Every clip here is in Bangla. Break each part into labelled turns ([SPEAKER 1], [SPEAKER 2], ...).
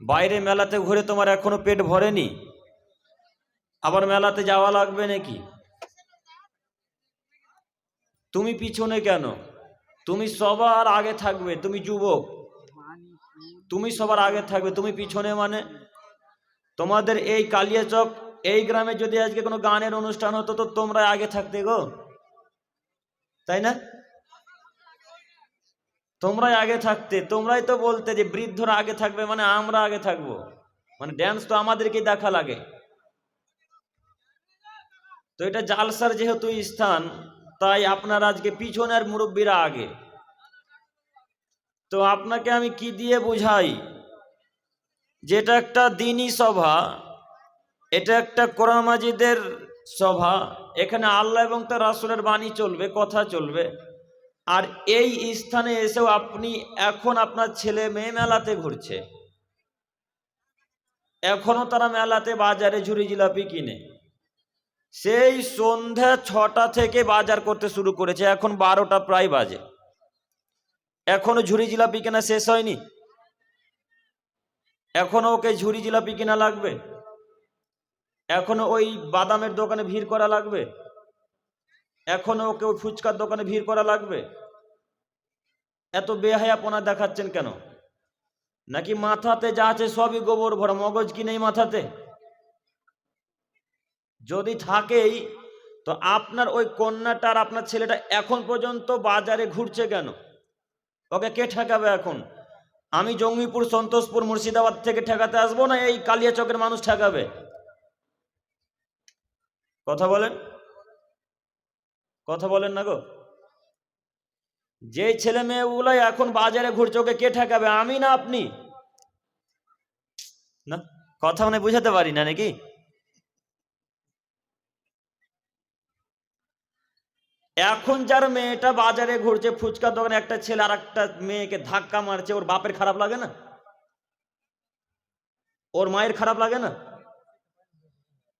[SPEAKER 1] বাইরে মেলাতে ঘুরে তোমার এখনো পেট ভরেনি, আবার মেলাতে যাওয়া লাগবে নাকি? তুমি পিছনে কেন? তুমি সবার আগে থাকবে, তুমি যুবক, তুমি সবার আগে থাকবে, তুমি পিছনে মানে? তোমাদের এই কালিয়াচক এই গ্রামে যদি আজকে কোনো গানের অনুষ্ঠান হতো তো তোমরা আগে থাকতে গো, তাই না? তোমরাই আগে থাকতে, তোমরাই তো বলতে যে বৃদ্ধরা আগে থাকবে, মানে আমরা আগে থাকবো, মানে ড্যান্স তো আমাদেরকেই দেখা লাগে। তো এটা জালসার যেহেতু স্থান, তাই আপনার আজকে পিছনের মুরব্বীরা আগে। তো আপনাকে আমি কি দিয়ে বুঝাই, যেটা একটা দিনী সভা, এটা একটা কোরআন মাজিদের সভা, এখানে আল্লাহ এবং তার রাসূলের বাণী চলবে, কথা চলবে। আর এই স্থানে এসেও আপনি এখন আপনার ছেলে মেয়ে মেলাতে ঘুরছে, এখনো তারা মেলাতে বাজারে ঝুড়ি জিলাপি কিনে, সেই সন্ধ্যা 6টা থেকে বাজার করতে শুরু করেছে, এখন 12টা প্রায় বাজে, এখনো ঝুড়ি জিলাপি কেনা শেষ হয়নি। এখনো ওকে ঝুড়ি জিলাপি কিনা লাগবে, এখনো ওই বাদামের দোকানে ভিড় করা লাগবে, এখনো ওকে ওই ফুচকার দোকানে ভিড় করা লাগবে। এত বেহায়াপনা দেখাচ্ছেন কেন? নাকি মাথাতে যা আছে সবই গোবর ভরা, মগজ কি নেই মাথাতে? যদি থাকেই তো আপনার ওই কন্যাটার আপনার ছেলেটা এখন পর্যন্ত বাজারে ঘুরছে কেন? ওকে কে ঠেকাবে এখন? আমি জঙ্গিপুর, সন্তোষপুর, মুর্শিদাবাদ থেকে ঠেকাতে আসবো, না এই কালিয়াচকের মানুষ ঠেকাবে? কথা বলেন, কথা বলেন না গো। যে ছেলে মেয়েগুলাই এখন বাজারে ঘুরছে ওকে কে ঠেকাবে, আমি না আপনি? না, কথা মানে বুঝাতে পারি না নাকি? এখন যার মেয়েটা বাজারে ঘুরছে, ফুচকা দোকানে একটা ছেলে আর একটা মেয়েকে ধাক্কা মারছে, ওর বাপের খারাপ লাগে না? ওর মায়ের খারাপ লাগে না?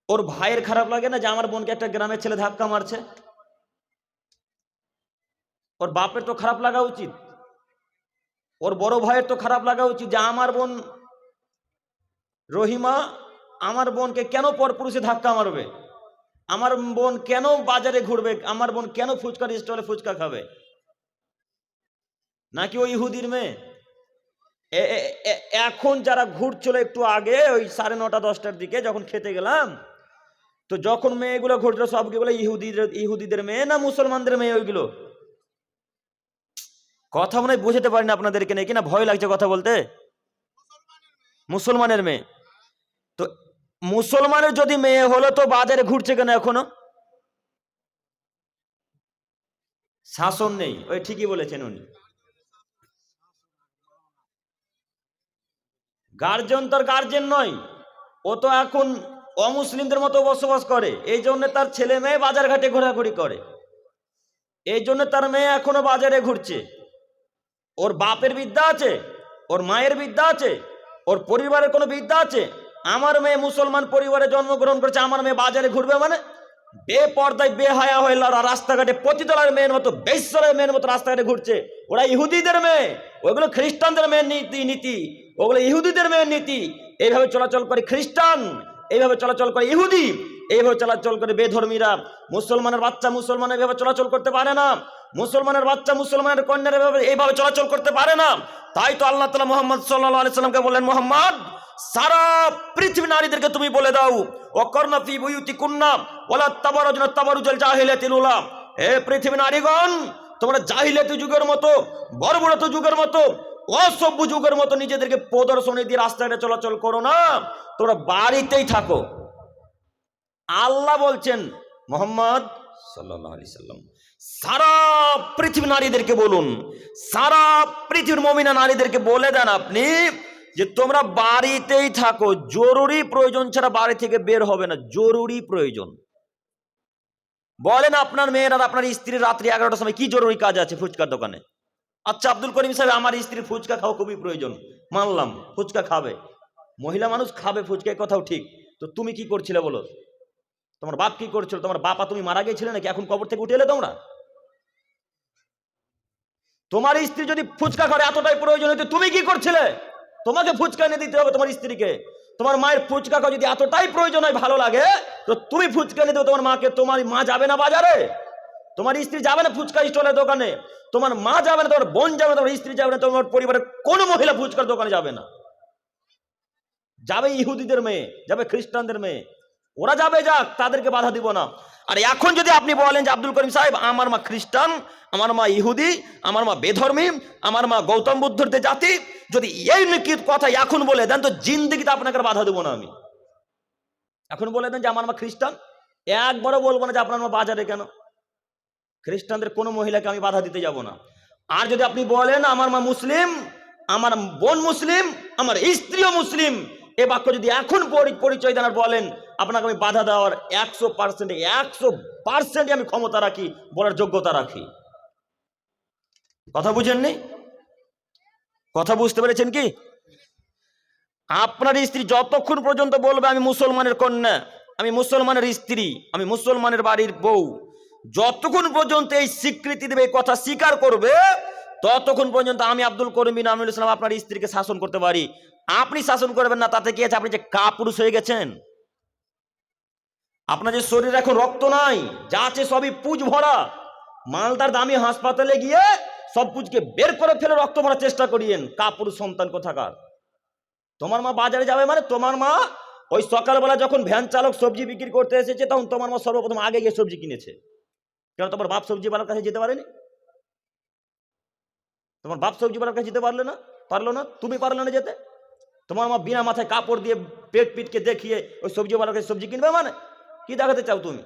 [SPEAKER 1] ওর ভাইয়ের খারাপ লাগে না যে আমার বোনকে একটা গ্রামের ছেলে ধাক্কা মারছে? ওর বাপের তো খারাপ লাগা উচিত, ওর বড় ভাইয়ের তো খারাপ লাগা উচিত যে আমার বোন রহিমা আমার বোনকে কেন পরপুরুষে ধাক্কা মারবে, আমার বোন কেন বাজারে ঘুরবে, আমার বোন কেন ফুচকার স্টলে ফুচকা খাবে। নাকি ওই ইহুদির মেয়ে? এখন যারা ঘুরছিল একটু আগে ওই 9:30 10টার দিকে যখন খেতে গেলাম, তো যখন মেয়েগুলো ঘুরছিল সবগুলো ইহুদিদের মেয়ে না মুসলমানদের মেয়ে? ওইগুলো কথা মনে হয় বুঝতে পারি না আপনাদেরকে, নাকি না ভয় লাগছে কথা বলতে? মুসলমানের মেয়ে। তো মুসলমানের যদি মেয়ে হলো তো বাজারে ঘুরছে কেন এখনো? শাসন নেই, ওই ঠিকই বলেছেন উনি। গার্জেন তার গার্জেন নয়, ও তো এখন অমুসলিমদের মতো বসবাস করে, এই জন্য তার ছেলে মেয়ে বাজার ঘাটে ঘোরাঘুরি করে, এই জন্য তার মেয়ে এখনো বাজারে ঘুরছে। ওর বাপের বিদ্যা আছে, ওর মায়ের বিদ্যা আছে, ওর পরিবারের কোনো বিদ্যা আছে? আমার মেয়ে মুসলমান পরিবারে জন্মগ্রহণ করেছে, আমার মেয়ে বাজারে ঘুরবে মানে? বেপর্দায় বেহায়া হয়ে রাস্তাঘাটে পতিতলার মেয়ের মতো, বেশ্যরের মেয়ের মতো রাস্তাঘাটে ঘুরছে। ওরা ইহুদিদের মেয়ে, ওগুলো খ্রিস্টানদের মেয়ের নীতি, ওগুলো ইহুদিদের মেয়ের নীতি। এইভাবে চলাচল করে খ্রিস্টান, এইভাবে চলাচল করে ইহুদি, এইভাবে চলাচল করে বেধর্মীরা। মুসলমানের বাচ্চা মুসলমান এইভাবে চলাচল করতে পারে না, মুসলমানের বাচ্চা মুসলমানের কন্যার এইভাবে চলাচল করতে পারে না। তাই তো আল্লাহ তাআলা মুহাম্মদ সাল্লাল্লাহু আলাইহি সাল্লামকে বললেন, মুহাম্মদ সারা পৃথিবী নারীদেরকে তুমি বলে দাও, ওয়াকরনা ফি বুয়ুতিকুন্না ওয়ালা তাবারুজনা তাবারুজাল জাহিলিয়াতিল উলা, হে পৃথিবী নারীগণ, তোমরা জাহিলিয়াতি যুগের মতো, বর্বরতা যুগের মতো, অসভ্য যুগের মতো নিজেদেরকে প্রদর্শনী দিয়ে রাস্তাঘাটে চলাচল করো না, তোমরা বাড়িতেই থাকো। আল্লাহ বলছেন মুহাম্মদ সাল্লাল্লাহু আলাইহি সাল্লাম সারা পৃথিবী নারীদেরকে বলুন, সারা পৃথিবীর মুমিনা নারীদেরকে বলে দেন আপনি যে তোমরা বাড়িতেই থাকো, জরুরি প্রয়োজন ছাড়া বাড়ি থেকে বের হবে না, জরুরি প্রয়োজন। বলেন আপনার মেয়ের আর আপনার স্ত্রীর রাত্রি 11টার সময় কি জরুরি কাজ আছে ফুচকার দোকানে? আচ্ছা আব্দুল করিম সাহেব, আমার স্ত্রীর ফুচকা খাওয়া খুবই প্রয়োজন, মানলাম ফুচকা খাবে, মহিলা মানুষ খাবে ফুচকা, কথাও ঠিক। তো তুমি কি করছিলে বলো? তোমার বাপ কি করছিল? তোমার বাবা তুমি মারা গিয়েছিলে নাকি এখন কবর থেকে উঠে এলে তোমরা? তোমার স্ত্রী যদি ফুচকা খাওয়ার এতটাই প্রয়োজন হতো তুমি কি করছিলে? তোমাকে ফুচকা এনে দিতে হবে তোমার স্ত্রীকে। তোমার মায়ের ফুচকা খাওয়া যদি এতটাই প্রয়োজন হয়, ভালো লাগে, তো তুমি ফুচকা এনে দেবে তোমার মাকে। তোমার মা যাবে না বাজারে? তোমার স্ত্রী যাবে না ফুচকা স্টলের দোকানে? তোমার মা যাবে না, তোমার বোন যাবে না, তোমার স্ত্রী যাবে না, তোমার পরিবারের কোনো মহিলা ফুচকার দোকানে যাবে না। যাবে ইহুদিদের মেয়ে, যাবে খ্রিস্টানদের মেয়ে, ওরা যাবে, যাক, তাদেরকে বাধা দিব না। আর এখন যদি আপনি বলেন যে আব্দুল করিম সাহেব, আমার মা খ্রিস্টান, আমার মা ইহুদি, আমার মা বেধর্মী, আমার মা গৌতম বুদ্ধের জাতি, যদি এই কথা এখন বলে দেন, তো জিন্দেগিতে আপনাকে বাধা দেবো না আমি। এখন বলে দেন যে আমার মা খ্রিস্টান, একবারও বলবো না যে আপনার মা বাজারে কেন। খ্রিস্টানদের কোনো মহিলাকে আমি বাধা দিতে যাব না। আর যদি আপনি বলেন আমার মা মুসলিম, আমার বোন মুসলিম, আমার স্ত্রীও মুসলিম, এ বাক্য যদি এখন পরিচয় দেন আর বলেন, আপনাকে আমি বাধা দেওয়ার 100% আমি ক্ষমতা রাখি, বলার যোগ্যতা রাখি। কথা বুঝেননি? কথা বুঝতে পেরেছেন কি? আপনার স্ত্রী যতক্ষণ পর্যন্ত বলবে আমি মুসলমানের কন্যা, আমি মুসলমানের স্ত্রী, আমি মুসলমানের বাড়ির বউ, যতক্ষণ পর্যন্ত এই স্বীকৃতি দেবে, এই কথা স্বীকার করবে, ততক্ষণ পর্যন্ত আমি আব্দুল করিম বিন আমিনুল ইসলাম আপনার স্ত্রীকে শাসন করতে পারি। আপনি শাসন করবেন না, তাতে কি আছে? আপনি যে কাপুরুষ হয়ে গেছেন। আপনার যে শরীর এখন রক্ত নাই, যা আছে সবই পুজ ভরা। মালদার দামি হাসপাতালে গিয়ে সব পুজকে বের করে ফেলে রক্ত ভরার চেষ্টা করিয়েন, কাপুরুষ সন্তান কোথাকার। তোমার মা বাজারে যাবে মানে, তোমার মা ওই সকালবেলা যখন ভ্যান চালক সবজি বিক্রি করতে এসেছে, তখন তোমার মা সর্বপ্রথম আগে গিয়ে সবজি কিনেছে। কেন তোমার বাপ সবজিওয়ালার কাছে যেতে পারেনি? তোমার বাপ সবজিওয়ালার কাছে যেতে পারলো না, তুমি পারলে না যেতে? তোমার মা বিনা মাথায় কাপড় দিয়ে পেট পিটকে দেখিয়ে ওই সবজিওয়ালার কাছে সবজি কিনবে মানে? কি দেখাতে চাও তুমি?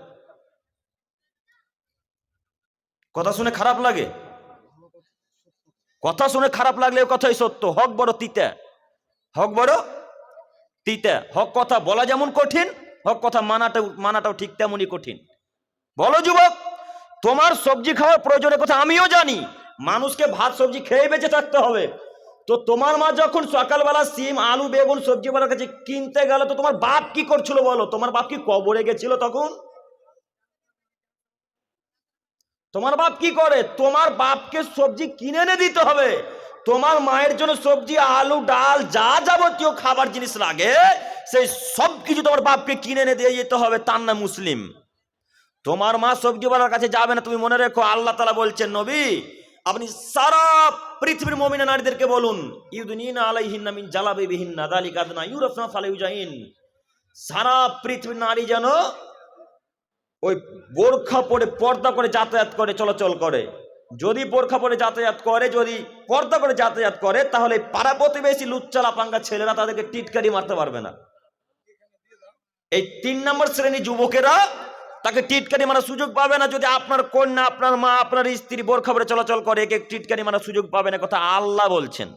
[SPEAKER 1] কথা শুনে খারাপ লাগে? কথা শুনে খারাপ লাগলে কথাই সত্য। হক বড় তিতা, হক বড় তিতা। হক কথা বলা যেমন কঠিন, হক কথা মানাটাও ঠিক তেমনই কঠিন। বলো যুবক, তোমার সবজি খাওয়ার প্রয়োজনের কথা আমিও জানি। মানুষকে ভাত সবজি খেয়ে বেঁচে থাকতে হবে। তো তোমার মা যখন সকালবেলা সিম আলু বেগুন সবজিওয়ালার কাছে কিনতে গেল, তো তোমার বাপ কি করছিল বলো? তোমার বাপ কি কবরে গেছিল তখন? তোমার বাপ কি করে? তোমার বাপকে সবজি কিনে এনে দিতে হবে। তোমার মায়ের জন্য সবজি আলু ডাল যা যাবতীয় খাবার জিনিস লাগে, সেই সব কিছু তোমার বাপকে কিনে এনে দিয়ে যেতে হবে, তার নাম মুসলিম। তোমার মা সবজিওয়ালার কাছে যাবে না। তুমি মনে রেখো, আল্লাহ তাআলা বলছেন, নবী আপনি সারা পৃথিবীর মুমিনা নারীদেরকে বলুন, ইউদনিনা আলাইহিন্না মিন জালাবিবিহিন্না যালিকা আদনা ইউরাফনা ফালা ইউজাইন। সারা পৃথিবীর নারী যেন ওই বোরখা পরে পর্দা করে যাতায়াত করে, চলাচল করে। যদি বোরখা পরে যাতায়াত করে, যদি পর্দা করে যাতায়াত করে, তাহলে পাড়া প্রতিবেশী লুচ্চালা পাঙ্গা ছেলেরা তাদেরকে টিটকারি মারতে পারবে না। এই 3 নম্বর শ্রেণী যুবকেরা তাকে টিটকারি মারার সুযোগ পাবে না। যদি আপনার কন্যা, আপনার মা, আপনার স্ত্রী বোরখা পরে চলাচল করে, একে টিটকারি মারার সুযোগ পাবে না, কথা আল্লাহ বলছেন।